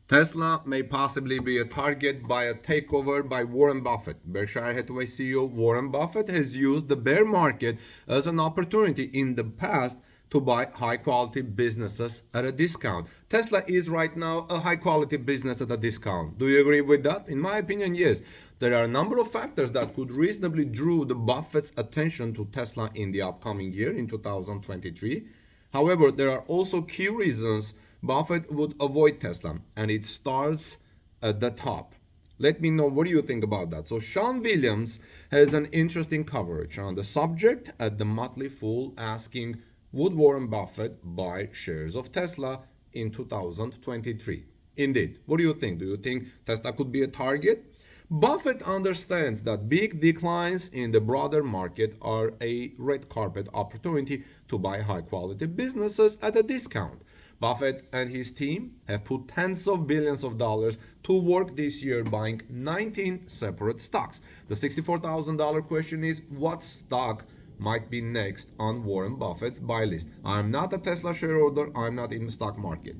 Tesla may possibly be a target by a takeover by Warren Buffett. Berkshire Hathaway CEO Warren Buffett has used the bear market as an opportunity in the past to buy high quality businesses at a discount. Tesla is right now a high quality business at a discount. Do you agree with that? In my opinion, yes. There are a number of factors that could reasonably draw the Buffett's attention to Tesla in the upcoming year in 2023. However, there are also key reasons Buffett would avoid Tesla, and it starts at the top. Let me know what do you think about that. So Sean Williams has an interesting coverage on the subject at the Motley Fool, asking, would Warren Buffett buy shares of Tesla in 2023? Indeed. What do you think? Do you think Tesla could be a target? Buffett understands that big declines in the broader market are a red carpet opportunity to buy high quality businesses at a discount. Buffett and his team have put tens of billions of dollars to work this year buying 19 separate stocks. The $64,000 question is, what stock might be next on Warren Buffett's buy list? I'm not a Tesla shareholder, I'm not in the stock market.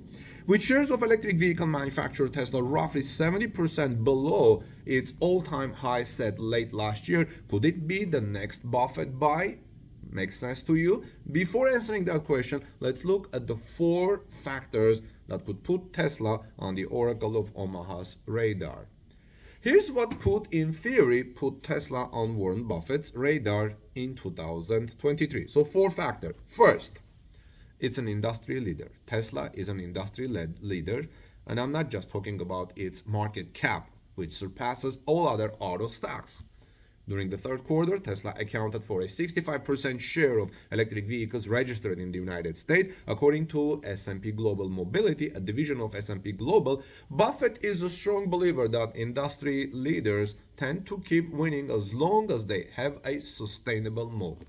With shares of electric vehicle manufacturer Tesla roughly 70% below its all-time high set late last year, could it be the next Buffett buy? Makes sense to you? Before answering that question, let's look at the 4 factors that could put Tesla on the Oracle of Omaha's radar. Here's what could, in theory, put Tesla on Warren Buffett's radar in 2023. So 4 factors. First, it's an industry leader. Tesla is an industry-led leader, and I'm not just talking about its market cap, which surpasses all other auto stocks. During the third quarter, Tesla accounted for a 65% share of electric vehicles registered in the United States, according to S&P Global Mobility, a division of S&P Global. Buffett is a strong believer that industry leaders tend to keep winning as long as they have a sustainable moat.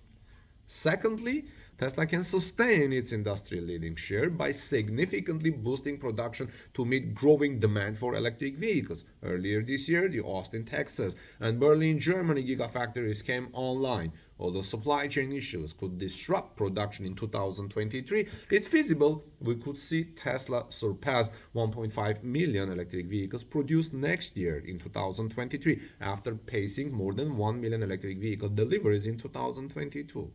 Secondly, Tesla can sustain its industry-leading share by significantly boosting production to meet growing demand for electric vehicles. Earlier this year, the Austin, Texas, and Berlin, Germany gigafactories came online. Although supply chain issues could disrupt production in 2023, it's feasible we could see Tesla surpass 1.5 million electric vehicles produced next year in 2023, after pacing more than 1 million electric vehicle deliveries in 2022.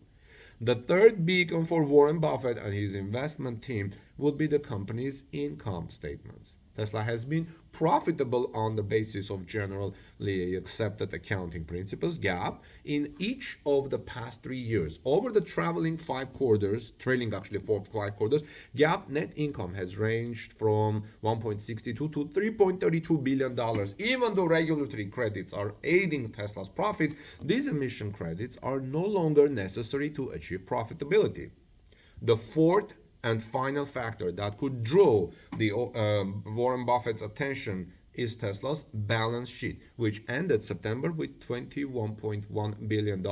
The third beacon for Warren Buffett and his investment team would be the company's income statements. Tesla has been profitable on the basis of generally accepted accounting principles, GAAP, in each of the past 3 years. Over the trailing 5 quarters, GAAP net income has ranged from 1.62 to 3.32 billion dollars. Even though regulatory credits are aiding Tesla's profits, these emission credits are no longer necessary to achieve profitability. The fourth and final factor that could draw the Warren Buffett's attention is Tesla's balance sheet, which ended September with $21.1 billion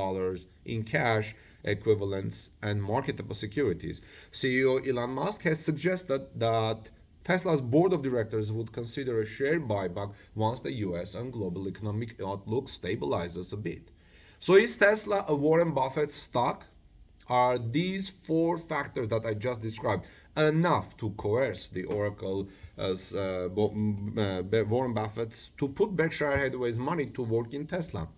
in cash equivalents and marketable securities. CEO Elon Musk has suggested that Tesla's board of directors would consider a share buyback once the US and global economic outlook stabilizes a bit. So is Tesla a Warren Buffett stock? Are these 4 factors that I just described enough to coerce the Oracle as Warren Buffett's to put Berkshire Hathaway's money to work in Tesla?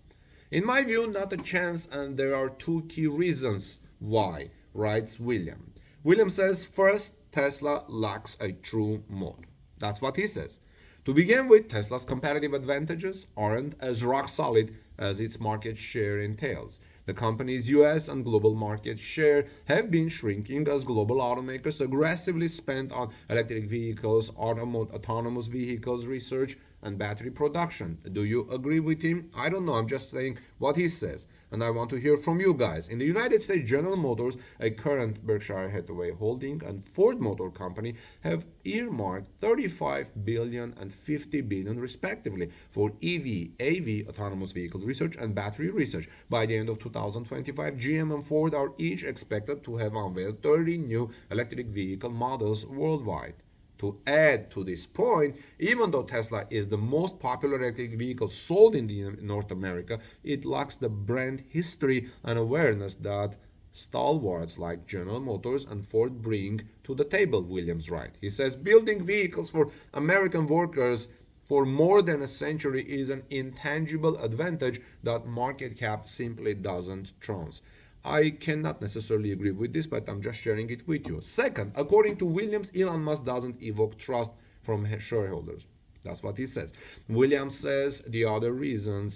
In my view, not a chance, and there are 2 key reasons why, writes William. William says, first, Tesla lacks a true moat. That's what he says. To begin with, Tesla's competitive advantages aren't as rock solid as its market share entails. The company's US and global market share have been shrinking as global automakers aggressively spend on electric vehicles, autonomous vehicles research, and battery production. Do you agree with him? I don't know. I'm just saying what he says. And I want to hear from you guys. In the United States, General Motors, a current Berkshire Hathaway holding, and Ford Motor Company have earmarked $35 billion and $50 billion respectively for EV, AV, autonomous vehicle research, and battery research. By the end of 2025, GM and Ford are each expected to have unveiled 30 new electric vehicle models worldwide. To add to this point, even though Tesla is the most popular electric vehicle sold in North America, it lacks the brand history and awareness that stalwarts like General Motors and Ford bring to the table, Williams writes. He says building vehicles for American workers for more than a century is an intangible advantage that market cap simply doesn't trounce. I cannot necessarily agree with this, but I'm just sharing it with you. Second, according to Williams, Elon Musk doesn't evoke trust from shareholders. That's what he says. Williams says the other reason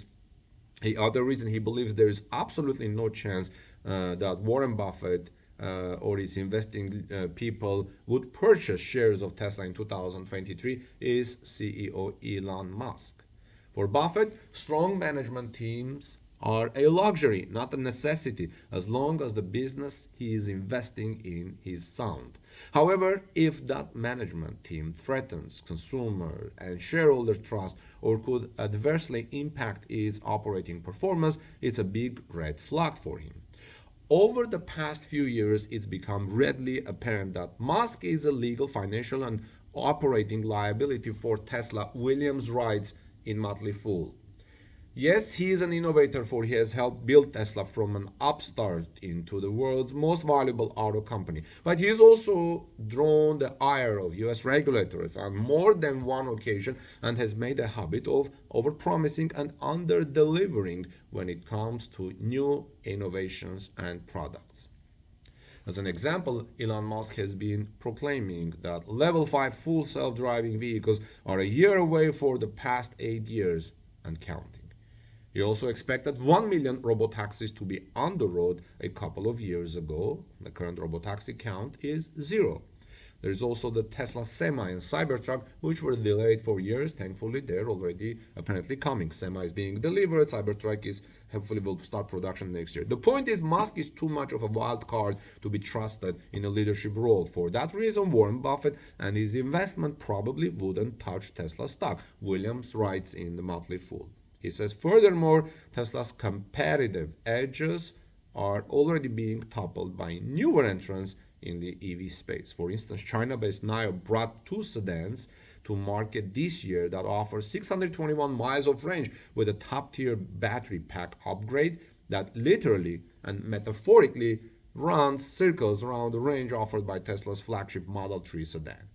he believes there is absolutely no chance that Warren Buffett or his investing people would purchase shares of Tesla in 2023 is CEO Elon Musk. For Buffett, strong management teams are a luxury, not a necessity, as long as the business he is investing in is sound. However, if that management team threatens consumer and shareholder trust or could adversely impact its operating performance, it's a big red flag for him. Over the past few years, it's become readily apparent that Musk is a legal, financial, and operating liability for Tesla, Williams writes in Motley Fool. Yes, he is an innovator, for he has helped build Tesla from an upstart into the world's most valuable auto company. But he has also drawn the ire of US regulators on more than one occasion and has made a habit of overpromising and under-delivering when it comes to new innovations and products. As an example, Elon Musk has been proclaiming that Level 5 full self-driving vehicles are a year away for the past 8 years and counting. He also expected 1 million robotaxis to be on the road a couple of years ago. The current robotaxi count is 0. There's also the Tesla Semi and Cybertruck, which were delayed for years. Thankfully, they're already apparently coming. Semi is being delivered. Cybertruck is hopefully will start production next year. The point is, Musk is too much of a wild card to be trusted in a leadership role. For that reason, Warren Buffett and his investment probably wouldn't touch Tesla stock, Williams writes in the Motley Fool. He says, furthermore, Tesla's competitive edges are already being toppled by newer entrants in the EV space. For instance, China-based NIO brought 2 sedans to market this year that offer 621 miles of range with a top-tier battery pack upgrade that literally and metaphorically runs circles around the range offered by Tesla's flagship Model 3 sedan.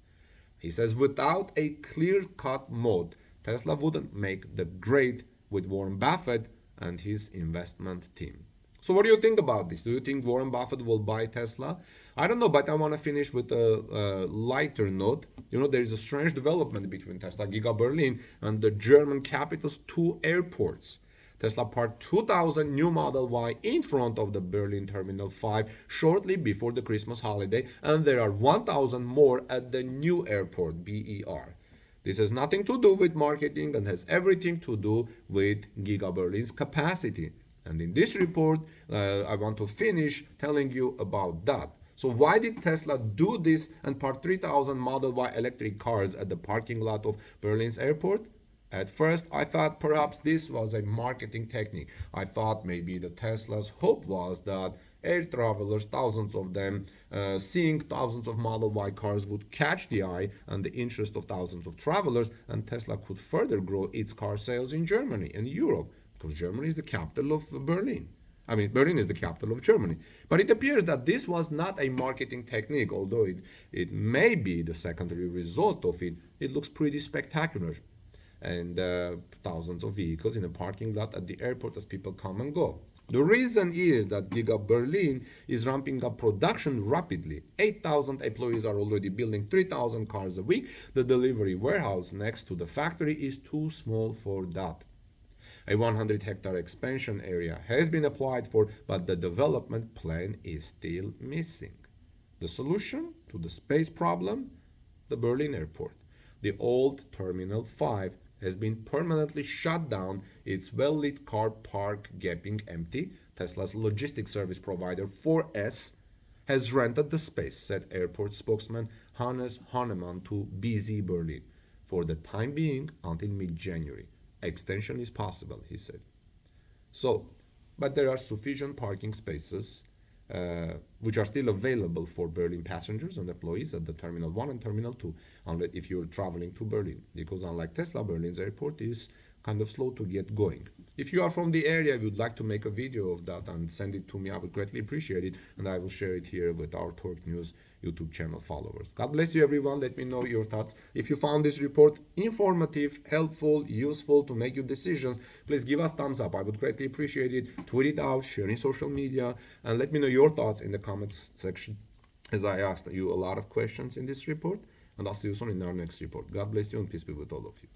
He says, without a clear-cut moat, Tesla wouldn't make the grade with Warren Buffett and his investment team. So what do you think about this? Do you think Warren Buffett will buy Tesla? I don't know, but I want to finish with a lighter note. You know, there is a strange development between Tesla Giga Berlin and the German capital's 2 airports. Tesla parked 2,000 new Model Y in front of the Berlin Terminal 5 shortly before the Christmas holiday, and there are 1,000 more at the new airport, BER. This has nothing to do with marketing and has everything to do with Giga Berlin's capacity. And in this report, I want to finish telling you about that. So why did Tesla do this and park 3,000 Model Y electric cars at the parking lot of Berlin's airport? At first, I thought perhaps this was a marketing technique. I thought maybe the Tesla's hope was that air travelers, thousands of them, seeing thousands of Model Y cars would catch the eye and the interest of thousands of travelers, and Tesla could further grow its car sales in Germany and Europe, because Germany is the capital of Berlin. I mean, Berlin is the capital of Germany. But it appears that this was not a marketing technique, although it may be the secondary result of it. It looks pretty spectacular. And thousands of vehicles in a parking lot at the airport as people come and go. The reason is that Giga Berlin is ramping up production rapidly. 8,000 employees are already building 3,000 cars a week. The delivery warehouse next to the factory is too small for that. A 100-hectare expansion area has been applied for, but the development plan is still missing. The solution to the space problem? The Berlin airport. The old Terminal 5 has been permanently shut down, its well-lit car park gaping empty. Tesla's logistics service provider 4S has rented the space, said airport spokesman Hannes Hahnemann to BZ Berlin, for the time being until mid-January. Extension is possible, he said. So, but there are sufficient parking spaces which are still available for Berlin passengers and employees at the Terminal 1 and Terminal 2, if you're traveling to Berlin. Because unlike Tesla, Berlin's airport is kind of slow to get going. If you are from the area, you would like to make a video of that and send it to me, I would greatly appreciate it, and I will share it here with our Torque News YouTube channel followers. God bless you, everyone. Let me know your thoughts. If you found this report informative, helpful, useful to make your decisions, please give us thumbs up. I would greatly appreciate it. Tweet it out, share in social media, and let me know your thoughts in the comments section, as I asked you a lot of questions in this report. And I'll see you soon in our next report. God bless you and peace be with all of you.